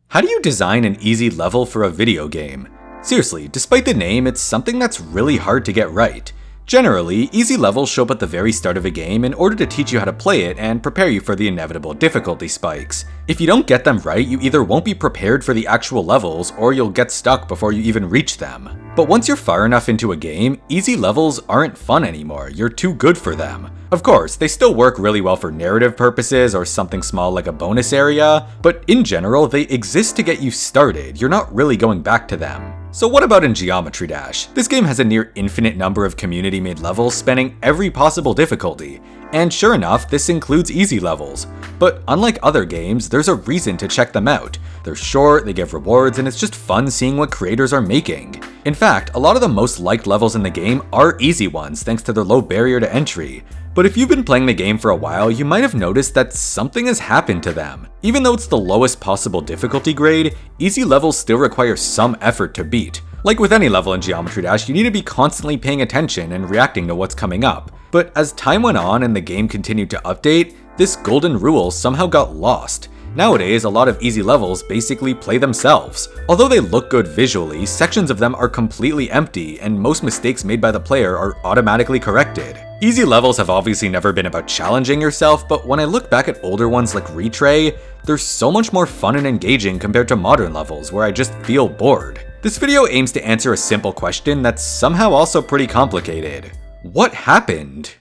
How do you design an easy level for a video game? Seriously, despite the name, it's something that's really hard to get right. Generally, easy levels show up at the very start of a game in order to teach you how to play it and prepare you for the inevitable difficulty spikes. If you don't get them right, you either won't be prepared for the actual levels, or you'll get stuck before you even reach them. But once you're far enough into a game, easy levels aren't fun anymore, you're too good for them. Of course, they still work really well for narrative purposes or something small like a bonus area, but in general, they exist to get you started, you're not really going back to them. So what about in Geometry Dash? This game has a near infinite number of community-made levels spanning every possible difficulty, and sure enough, this includes easy levels. But unlike other games, there's a reason to check them out. They're short, they give rewards, and it's just fun seeing what creators are making. In fact, a lot of the most liked levels in the game are easy ones thanks to their low barrier to entry. But if you've been playing the game for a while, you might have noticed that something has happened to them. Even though it's the lowest possible difficulty grade, easy levels still require some effort to beat. Like with any level in Geometry Dash, you need to be constantly paying attention and reacting to what's coming up. But as time went on and the game continued to update, this golden rule somehow got lost. Nowadays, a lot of easy levels basically play themselves. Although they look good visually, sections of them are completely empty, and most mistakes made by the player are automatically corrected. Easy levels have obviously never been about challenging yourself, but when I look back at older ones like Retray, they're so much more fun and engaging compared to modern levels where I just feel bored. This video aims to answer a simple question that's somehow also pretty complicated. What happened?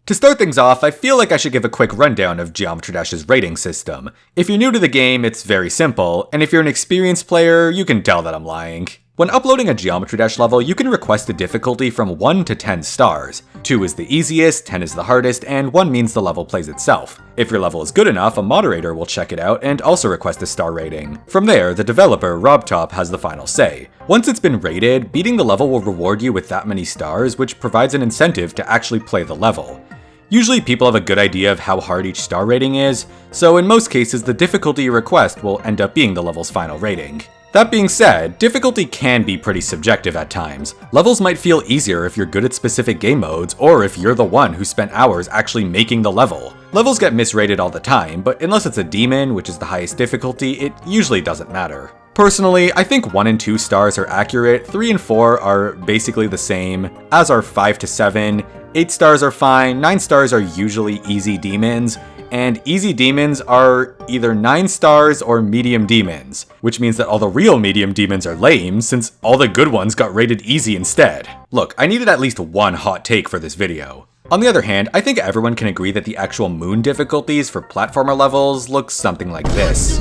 To start things off, I feel like I should give a quick rundown of Geometry Dash's rating system. If you're new to the game, it's very simple, and if you're an experienced player, you can tell that I'm lying. When uploading a Geometry Dash level, you can request a difficulty from 1 to 10 stars. 2 is the easiest, 10 is the hardest, and 1 means the level plays itself. If your level is good enough, a moderator will check it out and also request a star rating. From there, the developer, RobTop, has the final say. Once it's been rated, beating the level will reward you with that many stars, which provides an incentive to actually play the level. Usually people have a good idea of how hard each star rating is, so in most cases the difficulty you request will end up being the level's final rating. That being said, difficulty can be pretty subjective at times. Levels might feel easier if you're good at specific game modes, or if you're the one who spent hours actually making the level. Levels get misrated all the time, but unless it's a demon, which is the highest difficulty, it usually doesn't matter. Personally, I think 1 and 2 stars are accurate, 3 and 4 are basically the same, as are 5 to 7, 8 stars are fine, 9 stars are usually easy demons, and easy demons are either 9 stars or medium demons, which means that all the real medium demons are lame since all the good ones got rated easy instead. Look, I needed at least one hot take for this video. On the other hand, I think everyone can agree that the actual moon difficulties for platformer levels look something like this.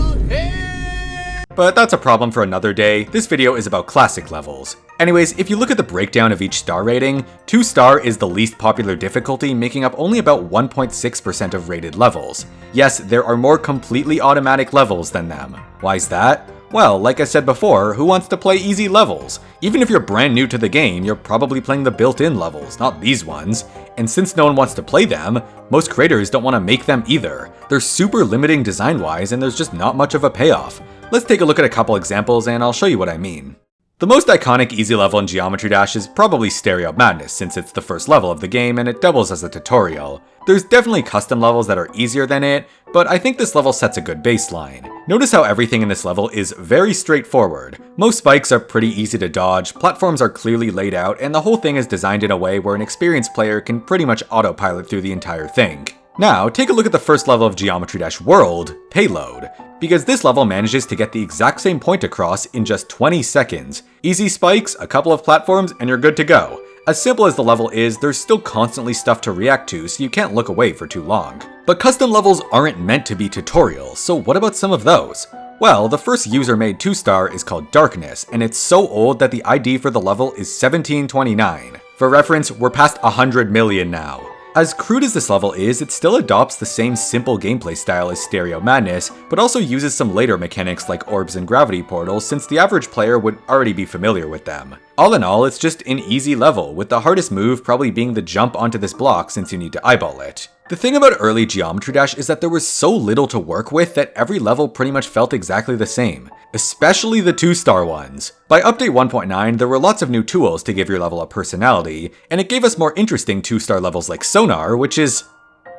But that's a problem for another day. This video is about classic levels. Anyways, if you look at the breakdown of each star rating, 2 star is the least popular difficulty, making up only about 1.6% of rated levels. Yes, there are more completely automatic levels than them. Why's that? Well, like I said before, who wants to play easy levels? Even if you're brand new to the game, you're probably playing the built-in levels, not these ones. And since no one wants to play them, most creators don't want to make them either. They're super limiting design-wise, and there's just not much of a payoff. Let's take a look at a couple examples and I'll show you what I mean. The most iconic easy level in Geometry Dash is probably Stereo Madness since it's the first level of the game and it doubles as a tutorial. There's definitely custom levels that are easier than it, but I think this level sets a good baseline. Notice how everything in this level is very straightforward. Most spikes are pretty easy to dodge, platforms are clearly laid out, and the whole thing is designed in a way where an experienced player can pretty much autopilot through the entire thing. Now, take a look at the first level of Geometry Dash World, Payload, because this level manages to get the exact same point across in just 20 seconds. Easy spikes, a couple of platforms, and you're good to go. As simple as the level is, there's still constantly stuff to react to, so you can't look away for too long. But custom levels aren't meant to be tutorials, so what about some of those? Well, the first user-made 2-star is called Darkness, and it's so old that the ID for the level is 1729. For reference, we're past 100 million now. As crude as this level is, it still adopts the same simple gameplay style as Stereo Madness, but also uses some later mechanics like orbs and gravity portals since the average player would already be familiar with them. All in all, it's just an easy level, with the hardest move probably being the jump onto this block since you need to eyeball it. The thing about early Geometry Dash is that there was so little to work with that every level pretty much felt exactly the same, especially the 2-star ones. By update 1.9, there were lots of new tools to give your level a personality, and it gave us more interesting 2-star levels like Sonar, which is...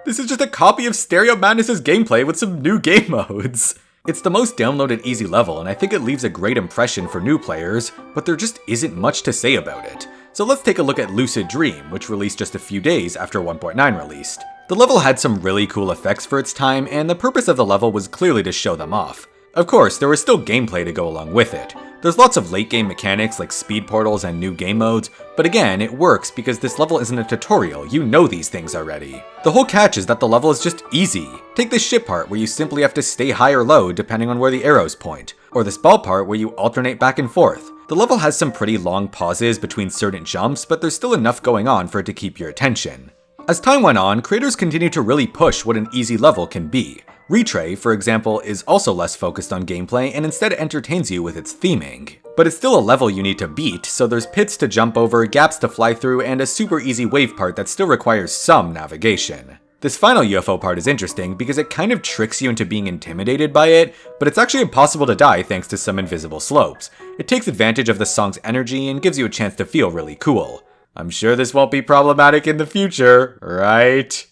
This is just a copy of Stereo Madness's gameplay with some new game modes. It's the most downloaded easy level, and I think it leaves a great impression for new players, but there just isn't much to say about it. So let's take a look at Lucid Dream, which released just a few days after 1.9 released. The level had some really cool effects for its time, and the purpose of the level was clearly to show them off. Of course, there was still gameplay to go along with it. There's lots of late game mechanics like speed portals and new game modes, but again, it works because this level isn't a tutorial, you know these things already. The whole catch is that the level is just easy. Take the ship part where you simply have to stay high or low depending on where the arrows point, or the spell part where you alternate back and forth. The level has some pretty long pauses between certain jumps, but there's still enough going on for it to keep your attention. As time went on, creators continued to really push what an easy level can be. Retray, for example, is also less focused on gameplay and instead entertains you with its theming. But it's still a level you need to beat, so there's pits to jump over, gaps to fly through, and a super easy wave part that still requires some navigation. This final UFO part is interesting because it kind of tricks you into being intimidated by it, but it's actually impossible to die thanks to some invisible slopes. It takes advantage of the song's energy and gives you a chance to feel really cool. I'm sure this won't be problematic in the future, right?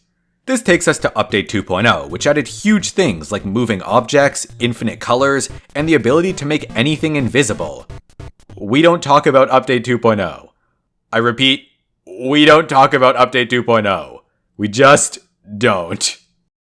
This takes us to Update 2.0, which added huge things like moving objects, infinite colors, and the ability to make anything invisible. We don't talk about Update 2.0. I repeat, we don't talk about Update 2.0. We just don't.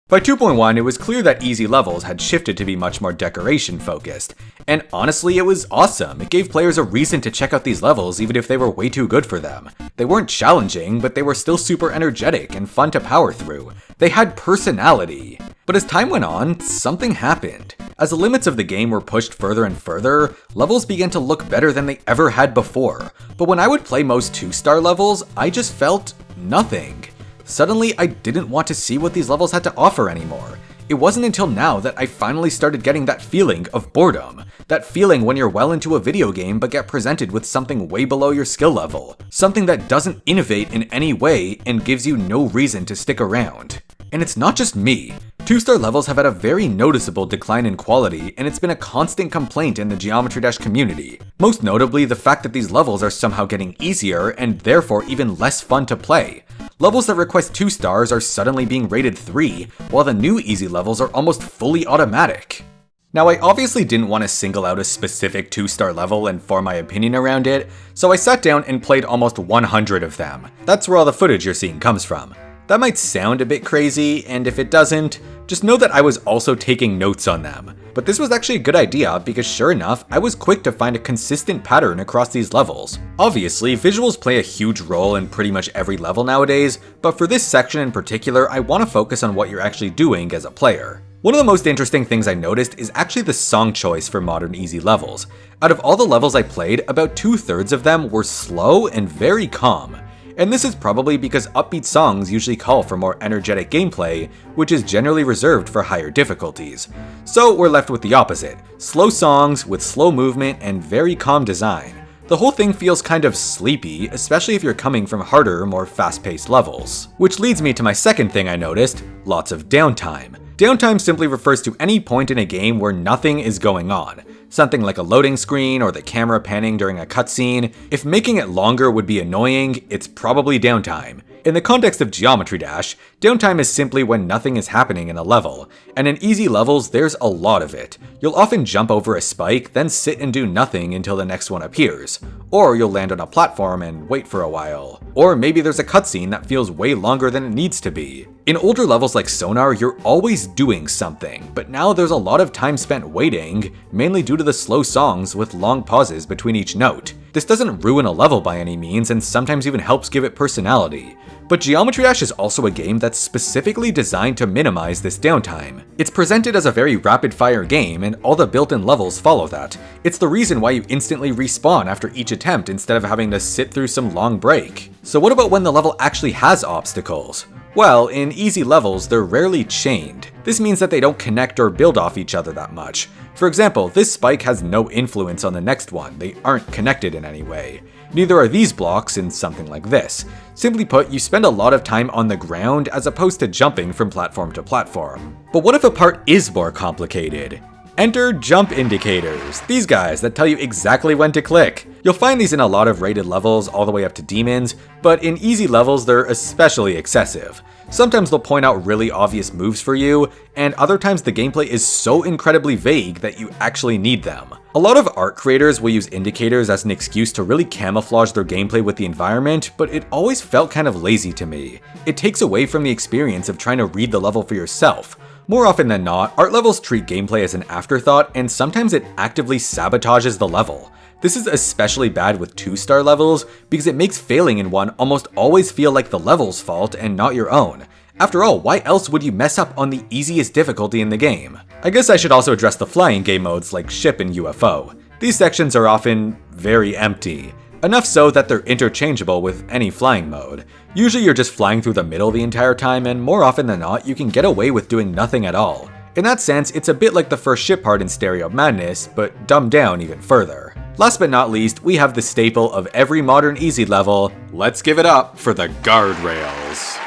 By 2.1, it was clear that easy levels had shifted to be much more decoration focused, and honestly it was awesome. It gave players a reason to check out these levels even if they were way too good for them. They weren't challenging, but they were still super energetic and fun to power through. They had personality. But as time went on, something happened. As the limits of the game were pushed further and further, levels began to look better than they ever had before. But when I would play most 2-star levels, I just felt nothing. Suddenly, I didn't want to see what these levels had to offer anymore. It wasn't until now that I finally started getting that feeling of boredom. That feeling when you're well into a video game but get presented with something way below your skill level. Something that doesn't innovate in any way and gives you no reason to stick around. And it's not just me. 2-star levels have had a very noticeable decline in quality, and it's been a constant complaint in the Geometry Dash community. Most notably, the fact that these levels are somehow getting easier and therefore even less fun to play. Levels that request 2 stars are suddenly being rated 3, while the new easy levels are almost fully automatic. Now, I obviously didn't want to single out a specific 2-star level and form my opinion around it, so I sat down and played almost 100 of them. That's where all the footage you're seeing comes from. That might sound a bit crazy, and if it doesn't, just know that I was also taking notes on them. But this was actually a good idea because sure enough, I was quick to find a consistent pattern across these levels. Obviously, visuals play a huge role in pretty much every level nowadays, but for this section in particular, I want to focus on what you're actually doing as a player. One of the most interesting things I noticed is actually the song choice for modern easy levels. Out of all the levels I played, about 2/3 of them were slow and very calm. And this is probably because upbeat songs usually call for more energetic gameplay, which is generally reserved for higher difficulties. So we're left with the opposite, slow songs with slow movement and very calm design. The whole thing feels kind of sleepy, especially if you're coming from harder, more fast-paced levels. Which leads me to my second thing I noticed, lots of downtime. Downtime simply refers to any point in a game where nothing is going on. Something like a loading screen or the camera panning during a cutscene. If making it longer would be annoying, it's probably downtime. In the context of Geometry Dash, downtime is simply when nothing is happening in a level, and in easy levels there's a lot of it. You'll often jump over a spike, then sit and do nothing until the next one appears. Or you'll land on a platform and wait for a while. Or maybe there's a cutscene that feels way longer than it needs to be. In older levels like Sonar, you're always doing something, but now there's a lot of time spent waiting, mainly due to the slow songs with long pauses between each note. This doesn't ruin a level by any means, and sometimes even helps give it personality. But Geometry Dash is also a game that's specifically designed to minimize this downtime. It's presented as a very rapid-fire game, and all the built-in levels follow that. It's the reason why you instantly respawn after each attempt instead of having to sit through some long break. So what about when the level actually has obstacles? Well, in easy levels, they're rarely chained. This means that they don't connect or build off each other that much. For example, this spike has no influence on the next one, they aren't connected in any way. Neither are these blocks in something like this. Simply put, you spend a lot of time on the ground as opposed to jumping from platform to platform. But what if a part is more complicated? Enter jump indicators, these guys that tell you exactly when to click. You'll find these in a lot of rated levels all the way up to demons, but in easy levels they're especially excessive. Sometimes they'll point out really obvious moves for you, and other times the gameplay is so incredibly vague that you actually need them. A lot of art creators will use indicators as an excuse to really camouflage their gameplay with the environment, but it always felt kind of lazy to me. It takes away from the experience of trying to read the level for yourself. More often than not, art levels treat gameplay as an afterthought, and sometimes it actively sabotages the level. This is especially bad with 2-star levels, because it makes failing in one almost always feel like the level's fault and not your own. After all, why else would you mess up on the easiest difficulty in the game? I guess I should also address the flying game modes like Ship and UFO. These sections are often very empty. Enough so that they're interchangeable with any flying mode. Usually you're just flying through the middle the entire time, and more often than not, you can get away with doing nothing at all. In that sense, it's a bit like the first ship part in Stereo Madness, but dumbed down even further. Last but not least, we have the staple of every modern easy level. Let's give it up for the guardrails.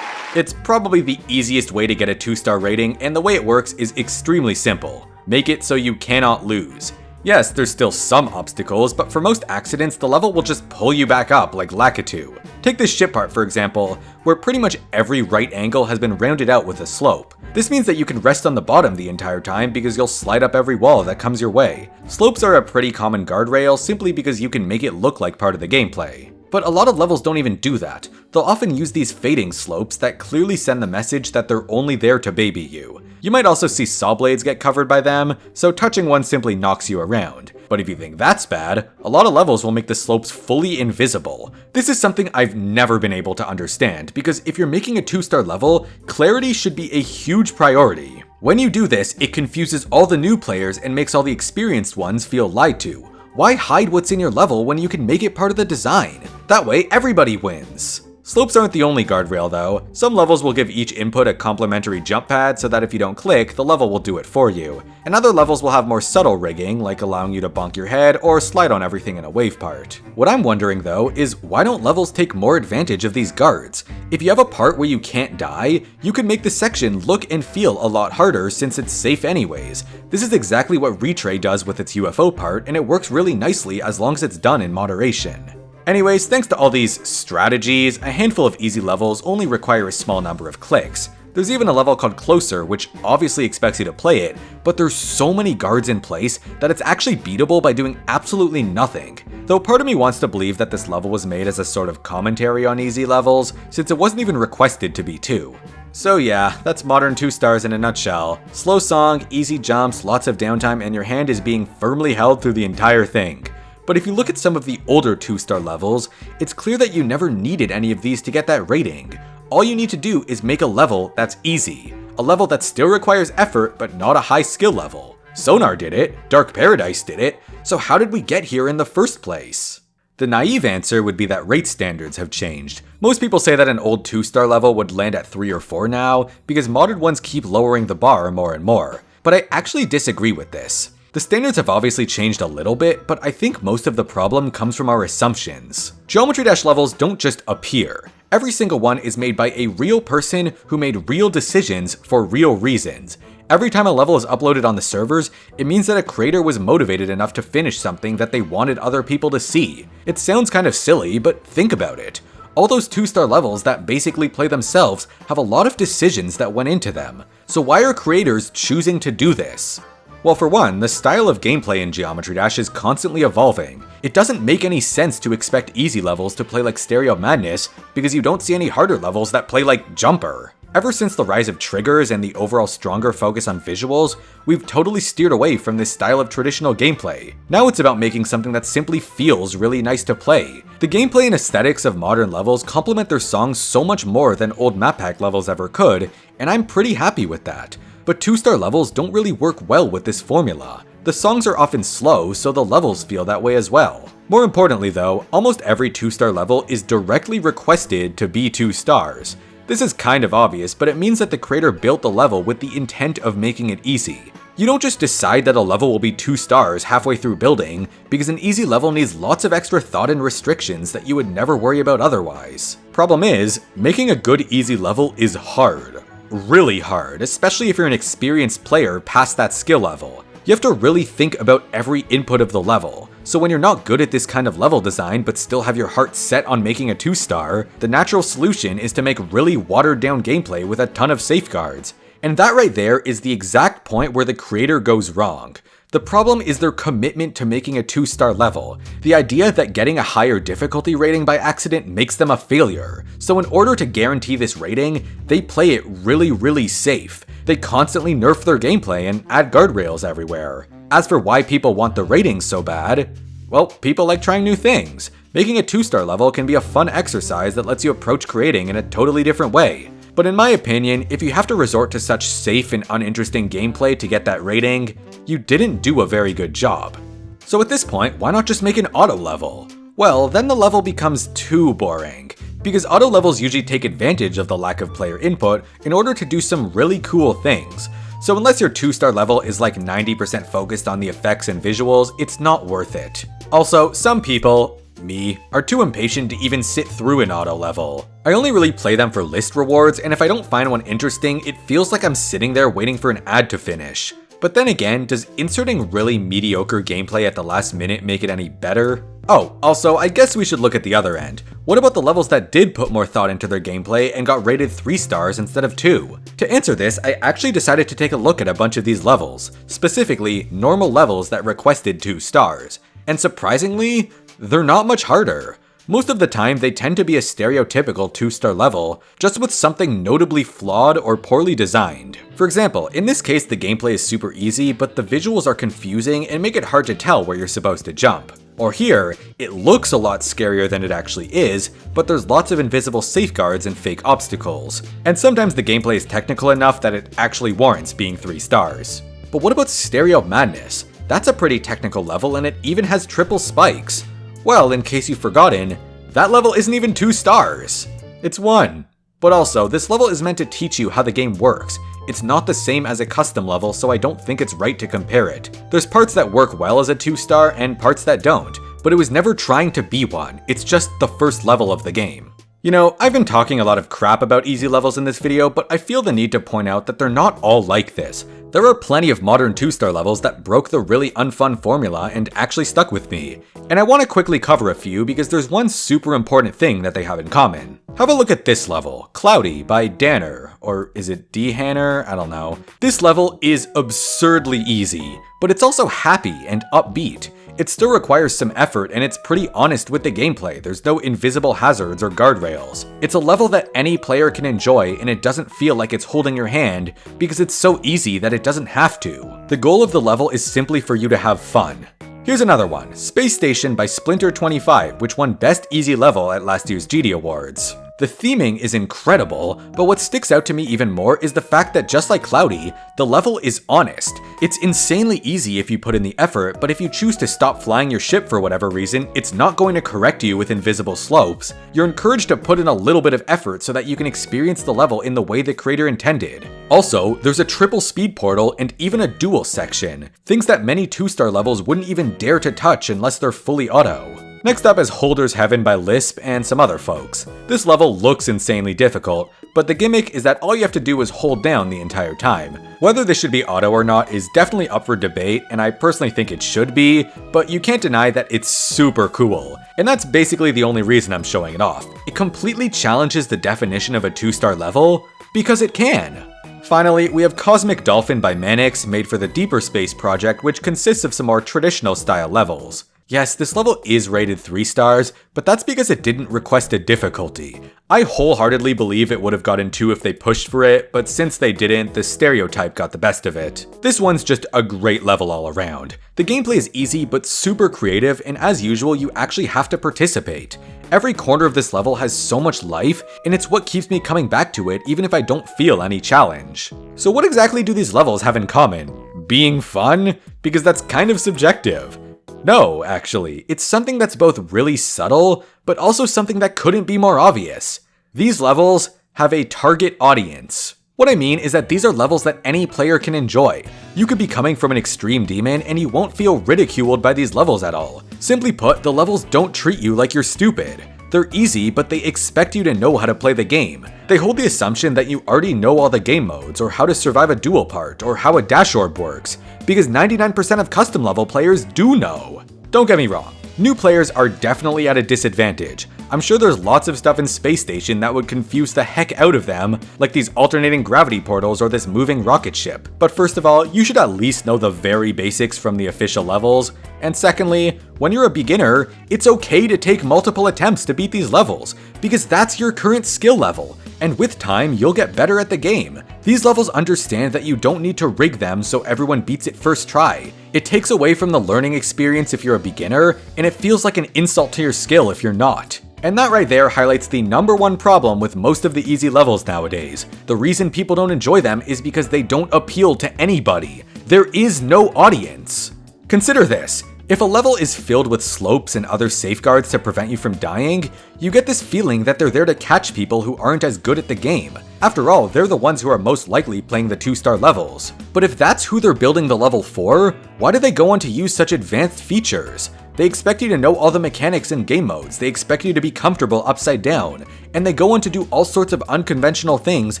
It's probably the easiest way to get a 2-star rating, and the way it works is extremely simple. Make it so you cannot lose. Yes, there's still some obstacles, but for most accidents, the level will just pull you back up like Lakitu. Take this ship part for example, where pretty much every right angle has been rounded out with a slope. This means that you can rest on the bottom the entire time because you'll slide up every wall that comes your way. Slopes are a pretty common guardrail simply because you can make it look like part of the gameplay. But a lot of levels don't even do that. They'll often use these fading slopes that clearly send the message that they're only there to baby you. You might also see saw blades get covered by them, so touching one simply knocks you around. But if you think that's bad, a lot of levels will make the slopes fully invisible. This is something I've never been able to understand, because if you're making a 2-star level, clarity should be a huge priority. When you do this, it confuses all the new players and makes all the experienced ones feel lied to. Why hide what's in your level when you can make it part of the design? That way, everybody wins. Slopes aren't the only guardrail though. Some levels will give each input a complementary jump pad so that if you don't click, the level will do it for you. And other levels will have more subtle rigging, like allowing you to bonk your head or slide on everything in a wave part. What I'm wondering though is why don't levels take more advantage of these guards? If you have a part where you can't die, you can make the section look and feel a lot harder since it's safe anyways. This is exactly what Retray does with its UFO part, and it works really nicely as long as it's done in moderation. Anyways, thanks to all these strategies, a handful of easy levels only require a small number of clicks. There's even a level called Closer, which obviously expects you to play it, but there's so many guards in place that it's actually beatable by doing absolutely nothing. Though part of me wants to believe that this level was made as a sort of commentary on easy levels, since it wasn't even requested to be too. So yeah, that's modern 2-stars in a nutshell. Slow song, easy jumps, lots of downtime, and your hand is being firmly held through the entire thing. But if you look at some of the older 2-star levels, it's clear that you never needed any of these to get that rating. All you need to do is make a level that's easy. A level that still requires effort, but not a high skill level. Sonar did it, Dark Paradise did it, so how did we get here in the first place? The naive answer would be that rate standards have changed. Most people say that an old 2-star level would land at 3 or 4 now, because modern ones keep lowering the bar more and more. But I actually disagree with this. The standards have obviously changed a little bit, but I think most of the problem comes from our assumptions. Geometry Dash levels don't just appear. Every single one is made by a real person who made real decisions for real reasons. Every time a level is uploaded on the servers, it means that a creator was motivated enough to finish something that they wanted other people to see. It sounds kind of silly, but think about it. All those 2-star levels that basically play themselves have a lot of decisions that went into them. So why are creators choosing to do this? Well, for one, the style of gameplay in Geometry Dash is constantly evolving. It doesn't make any sense to expect easy levels to play like Stereo Madness because you don't see any harder levels that play like Jumper. Ever since the rise of triggers and the overall stronger focus on visuals, we've totally steered away from this style of traditional gameplay. Now it's about making something that simply feels really nice to play. The gameplay and aesthetics of modern levels complement their songs so much more than old map pack levels ever could, and I'm pretty happy with that. But 2-star levels don't really work well with this formula. The songs are often slow, so the levels feel that way as well. More importantly though, almost every 2-star level is directly requested to be 2 stars. This is kind of obvious, but it means that the creator built the level with the intent of making it easy. You don't just decide that a level will be 2 stars halfway through building, because an easy level needs lots of extra thought and restrictions that you would never worry about otherwise. Problem is, making a good easy level is hard. Really hard, especially if you're an experienced player past that skill level. You have to really think about every input of the level. So when you're not good at this kind of level design but still have your heart set on making a 2-star, the natural solution is to make really watered down gameplay with a ton of safeguards. And that right there is the exact point where the creator goes wrong. The problem is their commitment to making a 2-star level. The idea that getting a higher difficulty rating by accident makes them a failure. So in order to guarantee this rating, they play it really safe. They constantly nerf their gameplay and add guardrails everywhere. As for why people want the ratings so bad, well, people like trying new things. Making a 2-star level can be a fun exercise that lets you approach creating in a totally different way. But in my opinion, if you have to resort to such safe and uninteresting gameplay to get that rating, you didn't do a very good job. So at this point, why not just make an auto level? Well, then the level becomes too boring, because auto levels usually take advantage of the lack of player input in order to do some really cool things. So unless your 2-star level is like 90% focused on the effects and visuals, it's not worth it. Also, some people, me, are too impatient to even sit through an auto level. I only really play them for list rewards, and if I don't find one interesting, it feels like I'm sitting there waiting for an ad to finish. But then again, does inserting really mediocre gameplay at the last minute make it any better? Oh, also, I guess we should look at the other end. What about the levels that did put more thought into their gameplay and got rated 3 stars instead of 2? To answer this, I actually decided to take a look at a bunch of these levels, specifically normal levels that requested 2 stars. And surprisingly, they're not much harder. Most of the time, they tend to be a stereotypical 2-star level, just with something notably flawed or poorly designed. For example, in this case the gameplay is super easy, but the visuals are confusing and make it hard to tell where you're supposed to jump. Or here, it looks a lot scarier than it actually is, but there's lots of invisible safeguards and fake obstacles. And sometimes the gameplay is technical enough that it actually warrants being 3 stars. But what about Stereo Madness? That's a pretty technical level and it even has triple spikes. Well, in case you've forgotten, that level isn't even 2 stars. It's 1. But also, this level is meant to teach you how the game works. It's not the same as a custom level, so I don't think it's right to compare it. There's parts that work well as a 2-star and parts that don't, but it was never trying to be one. It's just the first level of the game. You know, I've been talking a lot of crap about easy levels in this video, but I feel the need to point out that they're not all like this. There are plenty of modern 2-star levels that broke the really unfun formula and actually stuck with me. And I want to quickly cover a few because there's one super important thing that they have in common. Have a look at this level, Cloudy by Danner, or is it D-Hanner? I don't know. This level is absurdly easy, but it's also happy and upbeat. It still requires some effort and it's pretty honest with the gameplay. There's no invisible hazards or guardrails. It's a level that any player can enjoy and it doesn't feel like it's holding your hand because it's so easy that it doesn't have to. The goal of the level is simply for you to have fun. Here's another one, Space Station by Splinter25, which won Best Easy Level at last year's GD Awards. The theming is incredible, but what sticks out to me even more is the fact that just like Cloudy, the level is honest. It's insanely easy if you put in the effort, but if you choose to stop flying your ship for whatever reason, it's not going to correct you with invisible slopes. You're encouraged to put in a little bit of effort so that you can experience the level in the way the creator intended. Also, there's a triple speed portal and even a dual section, things that many 2-star levels wouldn't even dare to touch unless they're fully auto. Next up is Holder's Heaven by Lisp and some other folks. This level looks insanely difficult, but the gimmick is that all you have to do is hold down the entire time. Whether this should be auto or not is definitely up for debate, and I personally think it should be, but you can't deny that it's super cool. And that's basically the only reason I'm showing it off. It completely challenges the definition of a 2-star level, because it can. Finally, we have Cosmic Dolphin by Megamix, made for the Deeper Space project, which consists of some more traditional style levels. Yes, this level is rated 3 stars, but that's because it didn't request a difficulty. I wholeheartedly believe it would have gotten 2 if they pushed for it, but since they didn't, the stereotype got the best of it. This one's just a great level all around. The gameplay is easy but super creative, and as usual, you actually have to participate. Every corner of this level has so much life, and it's what keeps me coming back to it even if I don't feel any challenge. So what exactly do these levels have in common? Being fun? Because that's kind of subjective. No, actually, it's something that's both really subtle, but also something that couldn't be more obvious. These levels have a target audience. What I mean is that these are levels that any player can enjoy. You could be coming from an extreme demon and you won't feel ridiculed by these levels at all. Simply put, the levels don't treat you like you're stupid. They're easy, but they expect you to know how to play the game. They hold the assumption that you already know all the game modes, or how to survive a duel part, or how a dash orb works, because 99% of custom level players do know. Don't get me wrong, new players are definitely at a disadvantage. I'm sure there's lots of stuff in Space Station that would confuse the heck out of them, like these alternating gravity portals or this moving rocket ship. But first of all, you should at least know the very basics from the official levels. And secondly, when you're a beginner, it's okay to take multiple attempts to beat these levels, because that's your current skill level. And with time, you'll get better at the game. These levels understand that you don't need to rig them so everyone beats it first try. It takes away from the learning experience if you're a beginner, and it feels like an insult to your skill if you're not. And that right there highlights the #1 problem with most of the easy levels nowadays. The reason people don't enjoy them is because they don't appeal to anybody. There is no audience. Consider this. If a level is filled with slopes and other safeguards to prevent you from dying, you get this feeling that they're there to catch people who aren't as good at the game. After all, they're the ones who are most likely playing the 2-star levels. But if that's who they're building the level for, why do they go on to use such advanced features? They expect you to know all the mechanics and game modes, they expect you to be comfortable upside down, and they go on to do all sorts of unconventional things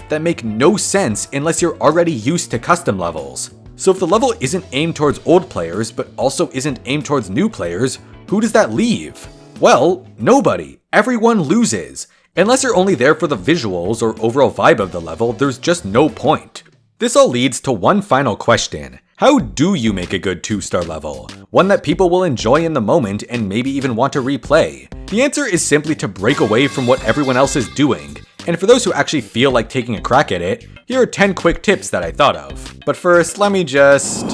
that make no sense unless you're already used to custom levels. So if the level isn't aimed towards old players, but also isn't aimed towards new players, who does that leave? Well, nobody. Everyone loses. Unless you're only there for the visuals or overall vibe of the level, there's just no point. This all leads to one final question. How do you make a good 2-star level? One that people will enjoy in the moment and maybe even want to replay? The answer is simply to break away from what everyone else is doing. And for those who actually feel like taking a crack at it, here are 10 quick tips that I thought of. But first, let me just...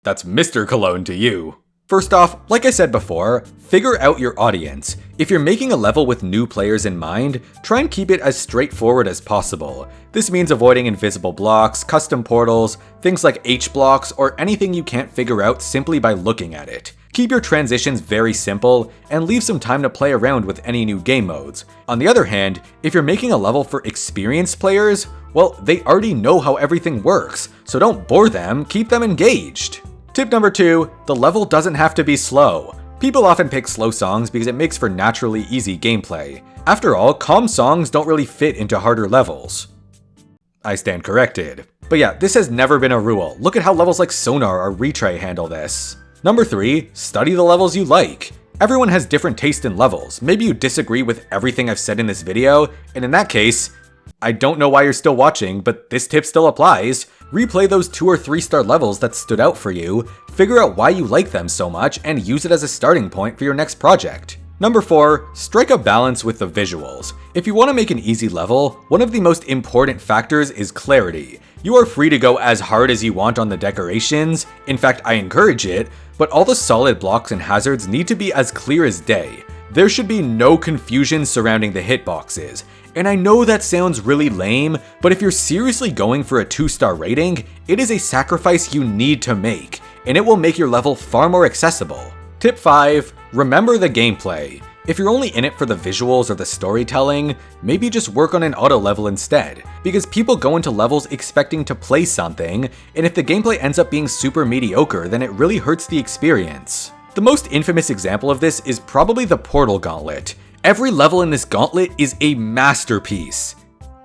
That's Mr. Cologne to you. First off, like I said before, figure out your audience. If you're making a level with new players in mind, try and keep it as straightforward as possible. This means avoiding invisible blocks, custom portals, things like H-blocks, or anything you can't figure out simply by looking at it. Keep your transitions very simple, and leave some time to play around with any new game modes. On the other hand, if you're making a level for experienced players, well, they already know how everything works, so don't bore them, keep them engaged. Tip number 2, the level doesn't have to be slow. People often pick slow songs because it makes for naturally easy gameplay. After all, calm songs don't really fit into harder levels. I stand corrected. But yeah, this has never been a rule. Look at how levels like Sonar or Retray handle this. Number 3, study the levels you like. Everyone has different taste in levels. Maybe you disagree with everything I've said in this video, and in that case, I don't know why you're still watching, but this tip still applies. Replay those 2 or 3-star levels that stood out for you, figure out why you like them so much, and use it as a starting point for your next project. Number 4, strike a balance with the visuals. If you want to make an easy level, one of the most important factors is clarity. You are free to go as hard as you want on the decorations, in fact I encourage it, but all the solid blocks and hazards need to be as clear as day. There should be no confusion surrounding the hitboxes. And I know that sounds really lame, but if you're seriously going for a 2-star rating, it is a sacrifice you need to make, and it will make your level far more accessible. Tip 5, remember the gameplay. If you're only in it for the visuals or the storytelling, maybe just work on an auto level instead, because people go into levels expecting to play something, and if the gameplay ends up being super mediocre, then it really hurts the experience. The most infamous example of this is probably the Portal Gauntlet. Every level in this gauntlet is a masterpiece,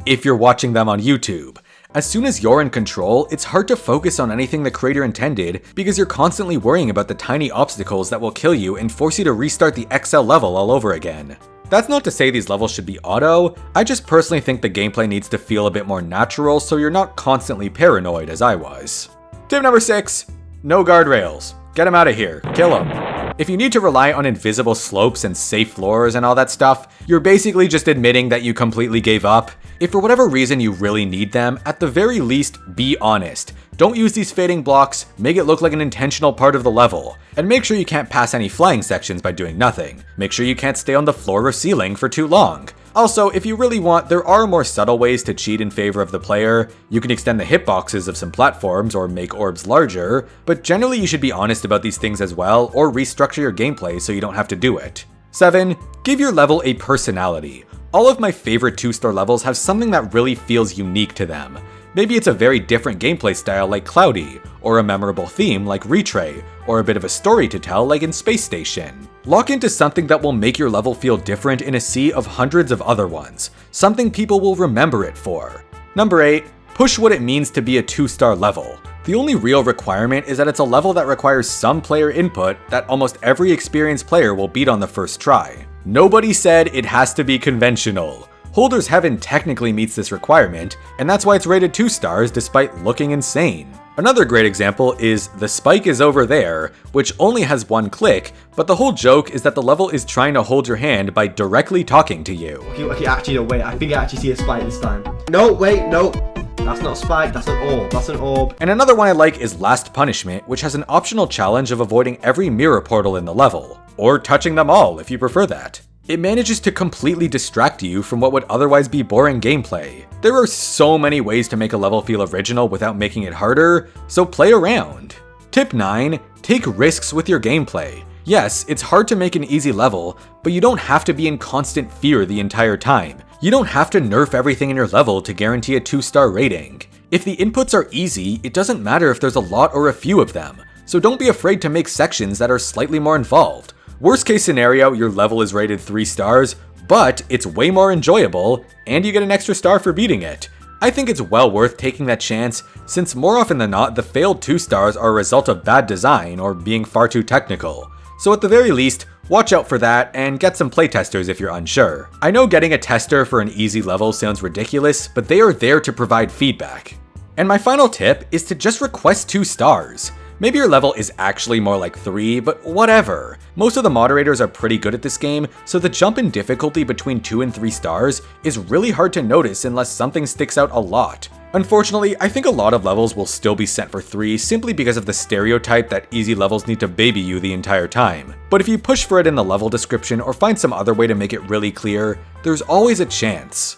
if you're watching them on YouTube. As soon as you're in control, it's hard to focus on anything the creator intended because you're constantly worrying about the tiny obstacles that will kill you and force you to restart the XL level all over again. That's not to say these levels should be auto, I just personally think the gameplay needs to feel a bit more natural so you're not constantly paranoid as I was. Tip number 6, no guardrails. Get them out of here, kill them. If you need to rely on invisible slopes and safe floors and all that stuff, you're basically just admitting that you completely gave up. If for whatever reason you really need them, at the very least, be honest. Don't use these fading blocks, make it look like an intentional part of the level. And make sure you can't pass any flying sections by doing nothing. Make sure you can't stay on the floor or ceiling for too long. Also, if you really want, there are more subtle ways to cheat in favor of the player. You can extend the hitboxes of some platforms or make orbs larger, but generally you should be honest about these things as well, or restructure your gameplay so you don't have to do it. 7. Give your level a personality. All of my favorite 2-star levels have something that really feels unique to them. Maybe it's a very different gameplay style like Cloudy, or a memorable theme like Retray, or a bit of a story to tell like in Space Station. Lock into something that will make your level feel different in a sea of hundreds of other ones, something people will remember it for. Number 8, push what it means to be a 2-star level. The only real requirement is that it's a level that requires some player input that almost every experienced player will beat on the first try. Nobody said it has to be conventional. Holder's Heaven technically meets this requirement, and that's why it's rated 2 stars despite looking insane. Another great example is The Spike Is Over There, which only has one click, but the whole joke is that the level is trying to hold your hand by directly talking to you. Okay, actually no, wait, I think I actually see a spike this time. No, wait, no. That's not a spike, that's an orb, that's an orb. And another one I like is Last Punishment, which has an optional challenge of avoiding every mirror portal in the level, or touching them all if you prefer that. It manages to completely distract you from what would otherwise be boring gameplay. There are so many ways to make a level feel original without making it harder, so play around. Tip 9, take risks with your gameplay. Yes, it's hard to make an easy level, but you don't have to be in constant fear the entire time. You don't have to nerf everything in your level to guarantee a 2-star rating. If the inputs are easy, it doesn't matter if there's a lot or a few of them, so don't be afraid to make sections that are slightly more involved. Worst case scenario, your level is rated 3 stars, but it's way more enjoyable, and you get an extra star for beating it. I think it's well worth taking that chance, since more often than not, the failed 2 stars are a result of bad design or being far too technical. So at the very least, watch out for that and get some playtesters if you're unsure. I know getting a tester for an easy level sounds ridiculous, but they are there to provide feedback. And my final tip is to just request 2 stars. Maybe your level is actually more like 3, but whatever. Most of the moderators are pretty good at this game, so the jump in difficulty between 2 and 3 stars is really hard to notice unless something sticks out a lot. Unfortunately, I think a lot of levels will still be set for 3 simply because of the stereotype that easy levels need to baby you the entire time. But if you push for it in the level description or find some other way to make it really clear, there's always a chance.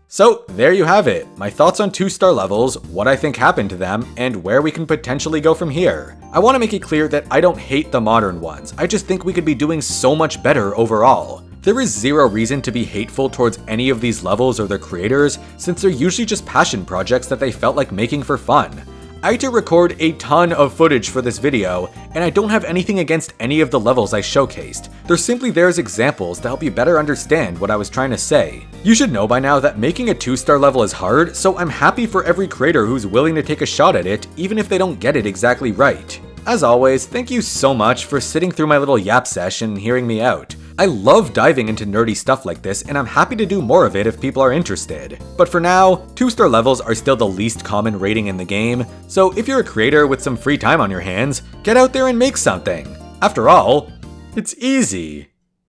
So there you have it, my thoughts on 2-star levels, what I think happened to them, and where we can potentially go from here. I want to make it clear that I don't hate the modern ones, I just think we could be doing so much better overall. There is zero reason to be hateful towards any of these levels or their creators, since they're usually just passion projects that they felt like making for fun. I had to record a ton of footage for this video, and I don't have anything against any of the levels I showcased. They're simply there as examples to help you better understand what I was trying to say. You should know by now that making a 2-star level is hard, so I'm happy for every creator who's willing to take a shot at it, even if they don't get it exactly right. As always, thank you so much for sitting through my little yap session and hearing me out. I love diving into nerdy stuff like this, and I'm happy to do more of it if people are interested. But for now, 2-star levels are still the least common rating in the game, so if you're a creator with some free time on your hands, get out there and make something. After all, it's easy.